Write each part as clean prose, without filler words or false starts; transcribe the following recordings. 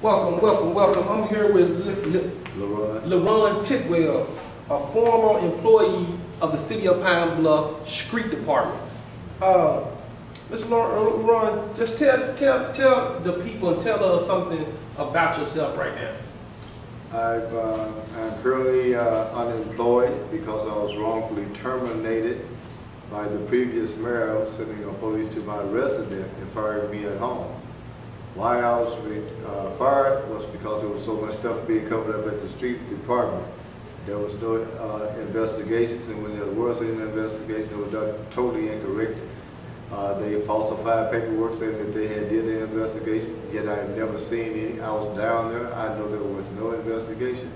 Welcome, welcome, welcome. I'm here with Leron Tidwell, a former employee of the City of Pine Bluff Street Department. Mr. Leron, just tell the people and tell us something about yourself right now. I'm currently unemployed because I was wrongfully terminated by the previous mayor sending a police to my residence and firing me at home. Why I was fired was because there was so much stuff being covered up at the street department. There was no investigations, and when there was an investigation, it was done totally incorrect. They falsified paperwork saying that they had did the investigation, yet I have never seen any. I was down there, I know there was no investigation.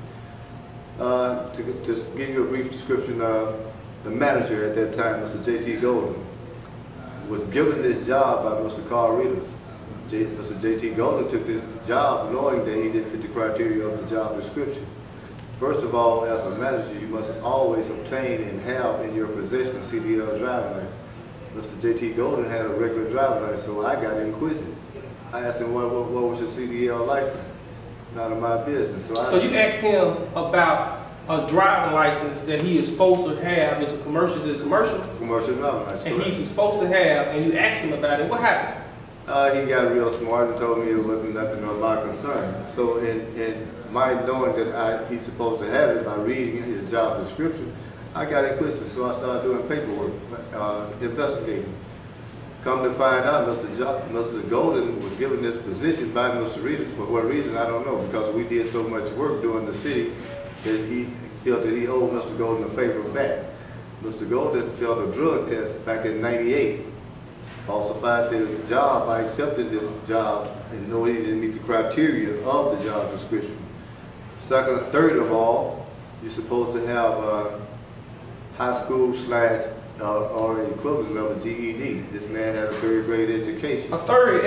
To give you a brief description, the manager at that time, Mr. J.T. Golden, was given this job by Mr. Carl Reedus. Mr. J.T. Golden took this job knowing that he didn't fit the criteria of the job description. First of all, as a manager, you must always obtain and have in your possession a CDL driving license. Mr. J.T. Golden had a regular driving license, so I got inquisitive. I asked him, what was your CDL license? None of my business. So you asked him about a driving license that he is supposed to have. It's a commercial, Commercial driving license. And he's supposed to have, and you asked him about it. What happened? He got real smart and told me it wasn't nothing of my concern. So in my knowing that he's supposed to have it by reading his job description, I got inquisitive, so I started doing paperwork, investigating. Come to find out, Mr. Golden was given this position by Mr. Reedus for what reason, I don't know, because we did so much work during the city that he felt that he owed Mr. Golden a favor back. Mr. Golden failed a drug test back in '98. Falsified the job by accepting this job and know he didn't meet the criteria of the job description. Second, third of all, you're supposed to have high school / or equivalent of a GED. This man had a third grade education. A third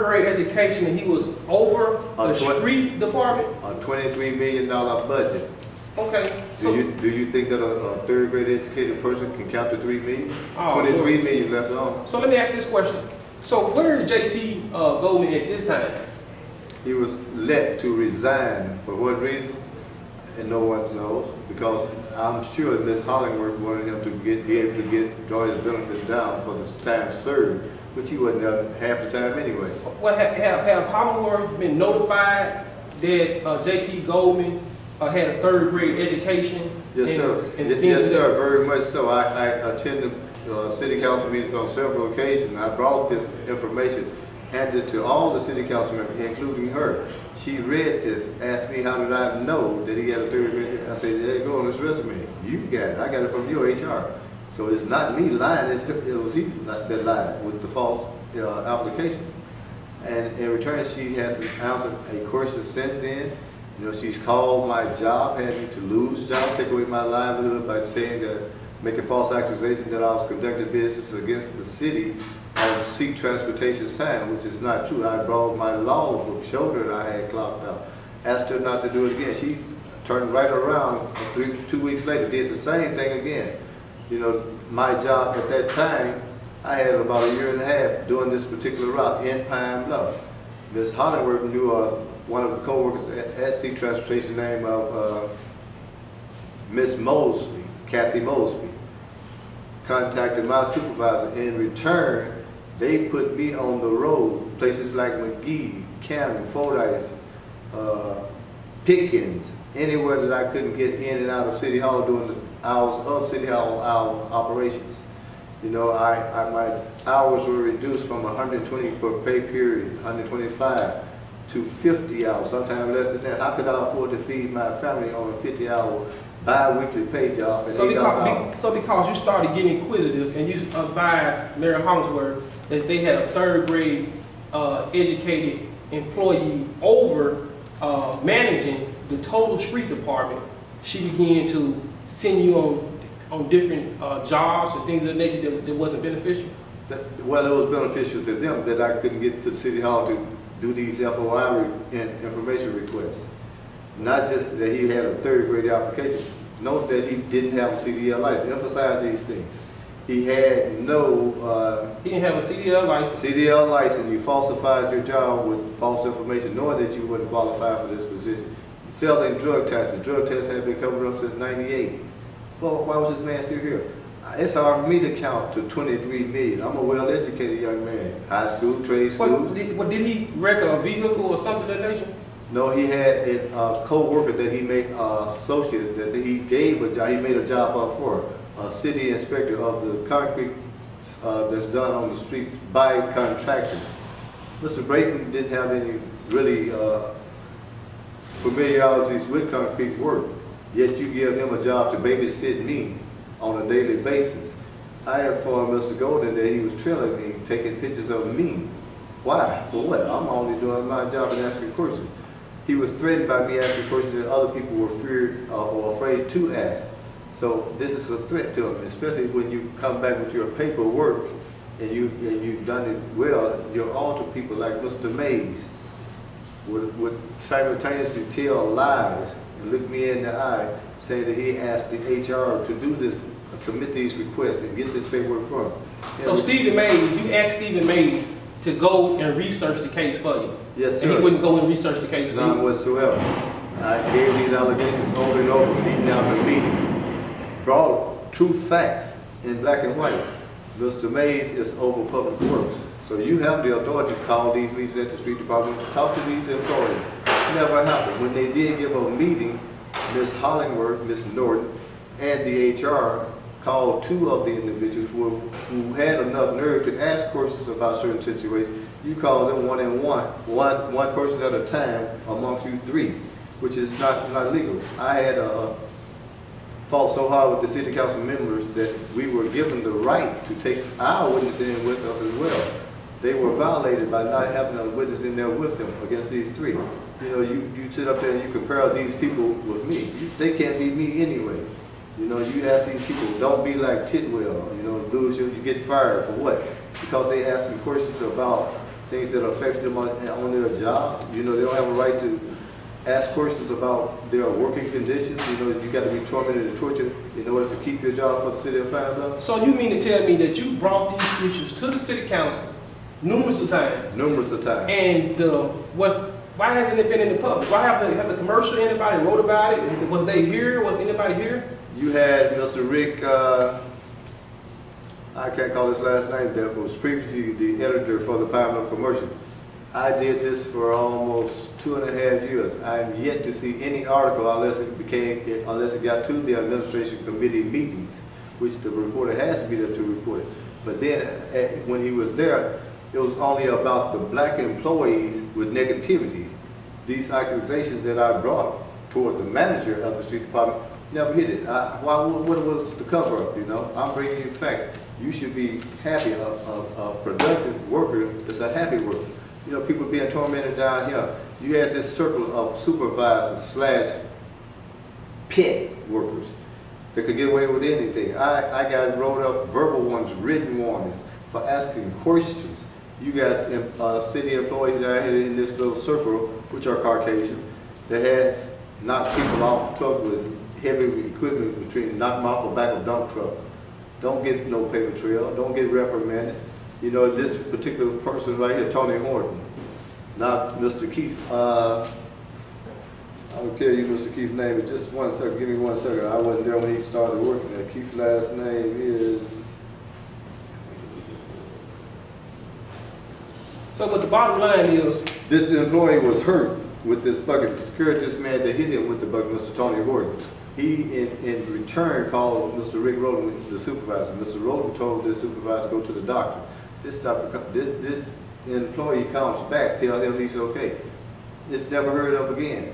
grade education, and he was over the street department? A $23 million budget. Okay. Do you think that a third grade educated person can count to 3 million? Oh, 23 million, that's all. So let me ask this question. So where is J.T. Goldman at this time? He was let to resign. For what reason? And no one knows, because I'm sure Ms. Hollingworth wanted him to be able to draw his benefits down for the time served, which he wasn't done half the time anyway. Well, have Hollingworth been notified that J.T. Goldman had a third grade education? Yes, sir. Yes, sir, very much so. I attended city council meetings on several occasions. I brought this information, handed it to all the city council members, including her. She read this, asked me how did I know that he had a third grade. I said, there you go on his resume. You got it. I got it from your HR. So it's not me lying. It was he that lied with the false applications. And in return, she has answered a question since then. You know, she's called my job, had me to lose the job, take away my livelihood by saying that, making false accusations that I was conducting business against the city on Seek Transportation's time, which is not true. I brought my law book, showed her that I had clocked out, asked her not to do it again. She turned right around 2 weeks later, did the same thing again. You know, my job at that time, I had about a year and a half doing this particular route in Pine Bluff. Ms. Hollingworth knew one of the co-workers at Seek Transportation named Miss Mosby, Kathy Mosby, contacted my supervisor. In return, they put me on the road, places like McGee, Camden, Fordyce, Pickens, anywhere that I couldn't get in and out of City Hall during the hours of City Hall operations. You know, my hours were reduced from 120 per pay period, 125 to 50 hours, sometimes less than that. How could I afford to feed my family on a 50-hour bi-weekly pay job? So because you started getting inquisitive and you advised Mayor Hollingsworth that they had a third grade educated employee over managing the total street department, she began to send you on different jobs and things of that nature that wasn't beneficial? Well, it was beneficial to them that I couldn't get to City Hall to do these FOI information requests. Not just that he had a third grade application. Note that he didn't have a CDL license. Emphasize these things. He had no he didn't have a CDL license. CDL license. You falsified your job with false information, knowing that you wouldn't qualify for this position. You failed in drug tests. The drug test had been covered up since '98. Well, why was this man still here? It's hard for me to count to 23 million. I'm a well-educated young man, high school, trade school. Did he wreck a vehicle or something of that nature? No, he had a co-worker that he made associate that he gave a job. He made a job up for a city inspector of the concrete that's done on the streets by contractors. Mr. Brayton didn't have any really familiarities with concrete work, yet you give him a job to babysit me on a daily basis. I informed Mr. Golden that he was trailing me, taking pictures of me. Why? For what? I'm only doing my job and asking questions. He was threatened by me asking questions that other people were feared or afraid to ask. So this is a threat to him, especially when you come back with your paperwork and you've done it well. You're all to people like Mr. Mays would simultaneously tell lies and look me in the eye, saying that he asked the HR to do this, submit these requests and get this paperwork for him. So Stephen Mays, you asked Stephen Mays to go and research the case for you? Yes, sir. And he wouldn't go and research the case for you? None whatsoever. I gave these allegations over and over, meeting after meeting, brought true facts in black and white. Mr. Mays is over public works. So you have the authority to call these meetings at the street department, talk to these employees. It never happened. When they did give a meeting, Ms. Hollingworth, Ms. Norton, and the HR called two of the individuals who had enough nerve to ask questions about certain situations. You call them one person at a time amongst you three, which is not legal. I had fought so hard with the city council members that we were given the right to take our witness in with us as well. They were violated by not having a witness in there with them against these three. You know, you sit up there and you compare these people with me. They can't be me anyway. You know, you ask these people, don't be like Tidwell, you know, lose you get fired for what? Because they ask them questions about things that affect them on their job. You know, they don't have a right to ask questions about their working conditions. You know, you got to be tormented and tortured in order to keep your job for the city of Pine Bluff. So you mean to tell me that you brought these issues to the city council numerous of times? Numerous of times. And why hasn't it been in the public? Why have the commercial, anybody wrote about it? Was they here? Was anybody here? You had Mr. Rick, I can't call his last name, that was previously the editor for the Pine Bluff Commercial. I did this for almost 2.5 years. I'm yet to see any article unless it got to the administration committee meetings, which the reporter has to be there to report it. But then when he was there, it was only about the black employees with negativity. These accusations that I brought toward the manager of the street department never hit it. What was the cover up, you know? I'm bringing you facts. You should be happy. A productive worker is a happy worker. You know, people being tormented down here. You had this circle of supervisors / pet workers that could get away with anything. I got wrote up verbal ones, written warnings for asking questions. You got city employees down here in this little circle, which are Caucasian, that has knocked people off truck with heavy equipment between knock them off the back of dump truck. Don't get no paper trail. Don't get reprimanded. You know, this particular person right here, Tony Horton, not Mr. Keith. I will tell you Mr. Keith's name in just 1 second. Give me 1 second. I wasn't there when he started working there. Keith's last name is... So what the bottom line is... This employee was hurt with this bucket. It scared this man to hit him with the bucket, Mr. Tony Horton. He, in return, called Mr. Rick Roden, the supervisor. Mr. Roden told this supervisor to go to the doctor. This employee comes back, tells him he's okay. It's never heard of again.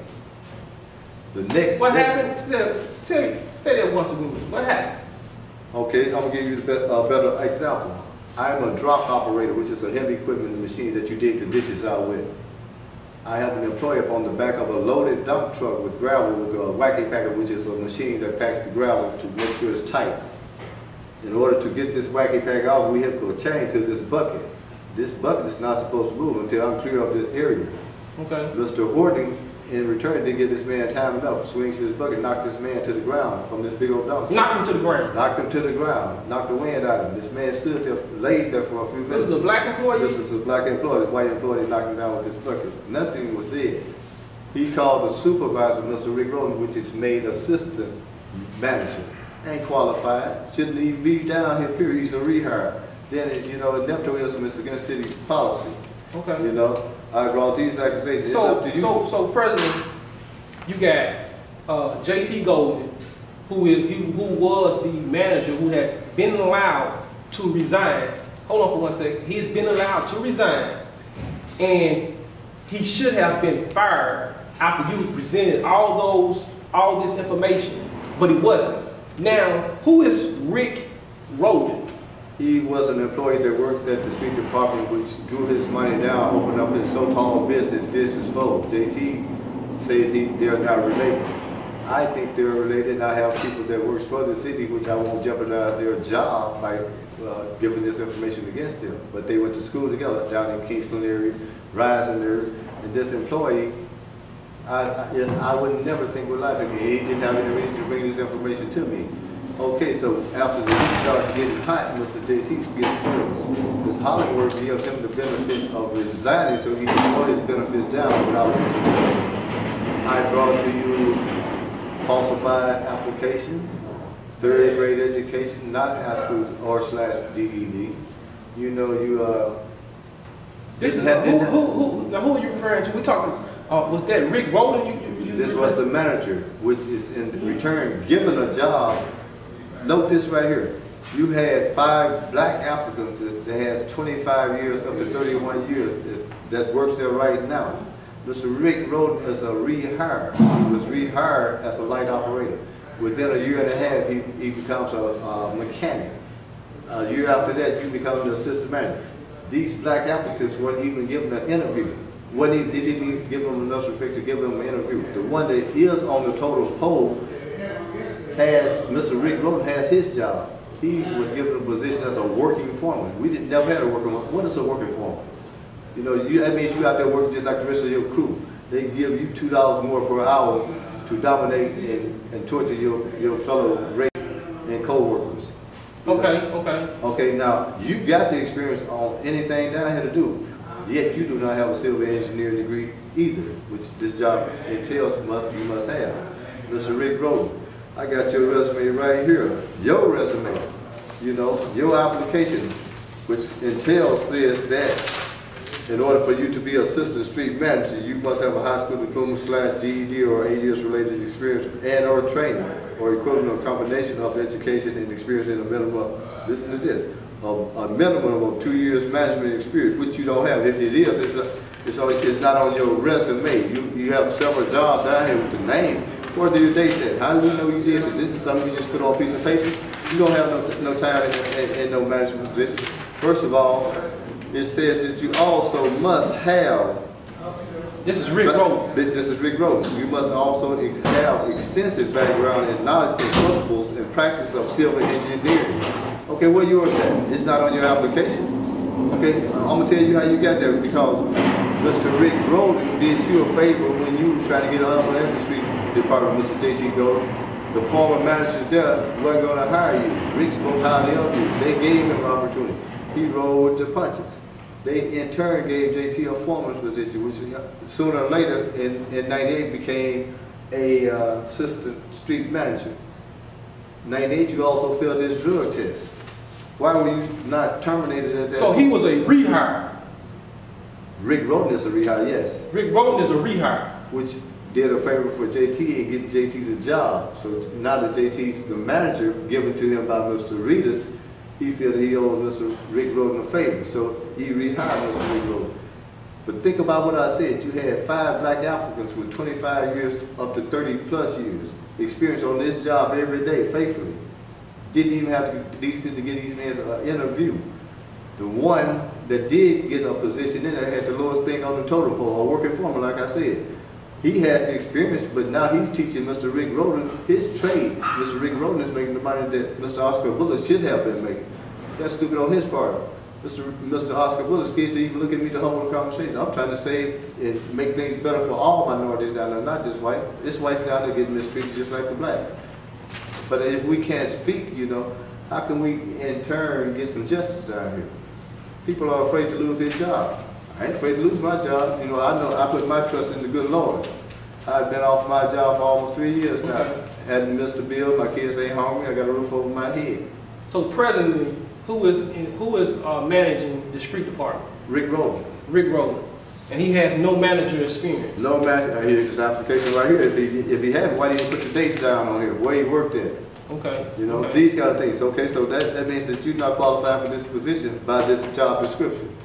The next What happened? Say that once again. What happened? Okay, I'm gonna give you a better example. I'm a drop operator, which is a heavy equipment machine that you dig the ditches out with. I have an employee up on the back of a loaded dump truck with gravel with a wacky packer, which is a machine that packs the gravel to make sure it's tight. In order to get this wacky pack off, we have to attach to this bucket. This bucket is not supposed to move until I'm clear of this area. Okay. Mr. Horton in return didn't give this man time enough. Swings his bucket, knocked this man to the ground from this big old dump. Knocked him to the ground. Knocked him to the ground. Knocked the wind out of him. This man stood there, laid there for a few minutes. This is a black employee? This is a black employee. This white employee knocked him down with this bucket. Nothing was dead. He called the supervisor, Mr. Rick Roden, which is made assistant manager. Ain't qualified. Shouldn't even be down here, period. He's a rehire. Then, you know, nepotism is against city policy. Okay. You know, I brought these accusations. It's up to you. So President, you got J.T. Golden, who was the manager who has been allowed to resign. Hold on for 1 second. He's been allowed to resign, and he should have been fired after you presented all this information, but he wasn't. Now, who is Rick Roden? He was an employee that worked at the street department, which drew his money down, opened up his so-called business fold. JT says they're not related. I think they're related. I have people that works for the city, which I won't jeopardize their job by giving this information against them. But they went to school together down in Kingston area, rising there. And this employee, I would never think would lie to me. He didn't have any reason to bring this information to me. Okay, so after the heat starts getting hot, Mr. JT gets nervous. This Hollywood gives him the benefit of resigning so he can throw his benefits down without losing them. I brought to you falsified application, 3rd grade education, not high school or /GED. You know, this is who are you referring to? We talking, was that Rick Roden? This was the manager, which is in return given a job. Note this right here. You had 5 black applicants that has 25 years up to 31 years that works there right now. Mr. Rick Roden is a rehire. He was rehired as a light operator. Within a year and a half, he becomes a mechanic. A year after that, you become the assistant manager. These black applicants weren't even given an interview. They didn't even give them enough respect to give them an interview. The one that is on the total poll Mr. Rick Roden has his job. He was given a position as a working foreman. We never had a working foreman. What is a working foreman? You know, that means you out there working just like the rest of your crew. They give you $2 more per hour to dominate and torture your fellow race and co-workers. Okay, now you got the experience on anything down here to do, yet you do not have a civil engineering degree either, which this job entails you must have. Mr. Rick Roden, I got your resume right here. Your resume, you know, your application, which says that in order for you to be assistant street manager, you must have a high school diploma /GED or 8 years related experience and or training or equivalent or combination of education and experience in a minimum, listen to this, a minimum of 2 years management experience, which you don't have. If it is, it's not on your resume. You have several jobs down here with the names. Where do your dates at? How do we know you did this? This is something you just put on a piece of paper. You don't have no time in no management position. First of all, it says that you also must have. This is Rick Roden. This is Rick Roden. You must also have extensive background in knowledge and principles and practice of civil engineering. Okay, where yours at? It's not on your application. Okay, I'm gonna tell you how you got there because Mr. Rick Roden did you a favor when you was trying to get up at the street department, Mr. J.T. Golden. The former managers there weren't going to hire you. Rick spoke highly of you. They gave him an opportunity. He rolled the punches. They in turn gave J.T. a foreman's position, which sooner or later in 98 became a assistant street manager. 98, you also failed his drug test. Why were you not terminated at that So he was a rehire. Rick Roden is a rehire, yes. Rick Roden is a rehire. Which did a favor for JT and get JT the job. So now that JT's the manager given to him by Mr. Reedus, he felt he owed Mr. Rick Roden a favor. So he rehired Mr. Rick Roden. But think about what I said. You had 5 black applicants with 25 years up to 30 plus years experience on this job every day faithfully. Didn't even have to be decent to get these men an interview. The one that did get a position in there had the lowest thing on the total pole, a working foreman, like I said. He has the experience, but now he's teaching Mr. Rick Roden his trade. Mr. Rick Roden is making the money that Mr. Oscar Bullitt should have been making. That's stupid on his part. Mr. Oscar Bullock scared to even look at me to hold a conversation. I'm trying to save and make things better for all minorities down there, not just white. This whites down there getting mistreated just like the blacks. But if we can't speak, you know, how can we in turn get some justice down here? People are afraid to lose their job. I ain't afraid to lose my job. You know I put my trust in the good Lord. I've been off my job for almost 3 years now. Okay. Hadn't missed a bill, my kids ain't hungry, I got a roof over my head. So presently, who is managing the street department? Rick Rowland. Rick Rowland. And he has no manager experience. No manager, here's this application right here. If he hadn't, why didn't he put the dates down on here, where he worked at? Okay. You know, okay. these kind of things. Okay, so that means that you're not qualified for this position by this job description.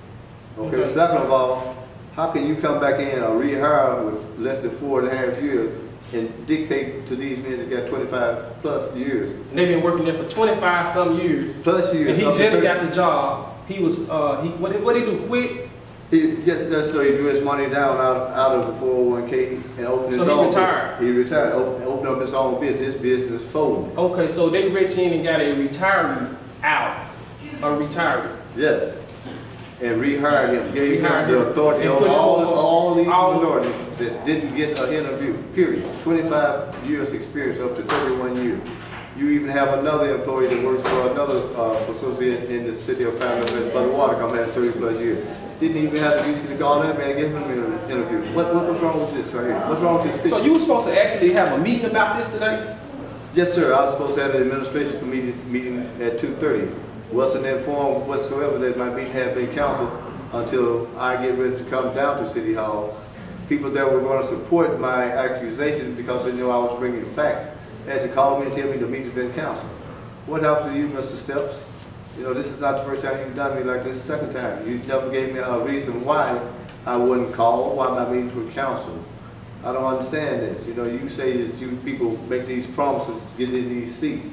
Okay, second of all, how can you come back in or rehire with less than 4.5 years and dictate to these men that got 25 plus years? And they've been working there for 25 some years. Plus years. And he just got the job. He was, what did he do, quit? Yes, so he drew his money down out of the 401k and opened his own. So he retired? He retired, opened up his own business. His business folded. Okay, so they reached in and got a retiree out, a retiree. Yes. And rehired him, gave him the authority and on all these minorities that didn't get an interview, period. 25 years experience up to 31 years. You even have another employee that works for another facility in the city of Panama for the water company has 30 plus years. Didn't even have the DC to call him and give him an interview. What's wrong with this right here? What's wrong with this picture? So you were supposed to actually have a meeting about this today? Yes, sir. I was supposed to have an administration committee meeting at 2:30. Wasn't informed whatsoever that my meeting had been canceled until I get ready to come down to City Hall. People that were going to support my accusation because they knew I was bringing facts had to call me and tell me the meeting's been canceled. What happened to you, Mr. Steps? You know, this is not the first time you've done me like this, the second time. You never gave me a reason why I wouldn't call, why my meetings were canceled. I don't understand this. You know, you say that you people make these promises to get in these seats.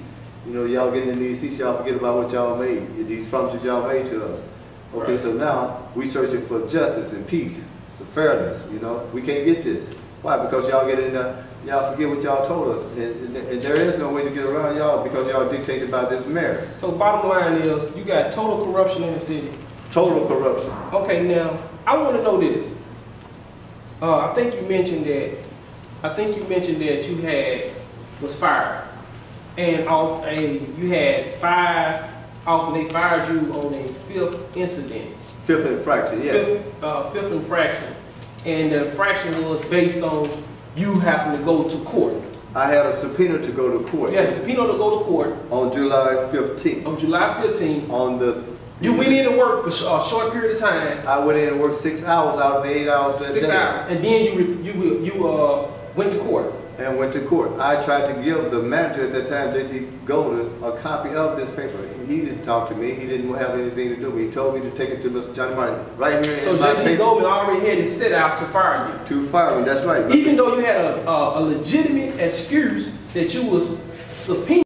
You know, y'all getting in these seats, y'all forget about what y'all made, these promises y'all made to us. Okay, right. So now we searching for justice and peace, some fairness, you know. We can't get this. Why? Because y'all get in there, y'all forget what y'all told us. And there is no way to get around y'all because y'all dictated by this mayor. So bottom line is, you got total corruption in the city. Total corruption. Okay, now, I want to know this. I think you mentioned that you was fired. And you had 5 off, and they fired you on a 5th incident. 5th infraction, yes. 5th infraction. And the infraction was based on you having to go to court. I had a subpoena to go to court. Yeah, subpoena to go to court. On July 15th. On July 15th. You went in and worked for a short period of time. I went in and worked 6 hours out of the 8 hours that day. 6 hours. And then you went to court. And went to court. I tried to give the manager at that time, J.T. Golden, a copy of this paper. He didn't talk to me. He didn't have anything to do with it. He told me to take it to Mr. Johnny Martin. Right here in my paper. So J.T. Goldman already had it set out to fire you. To fire me, that's right. Even though you had a legitimate excuse that you was subpoenaed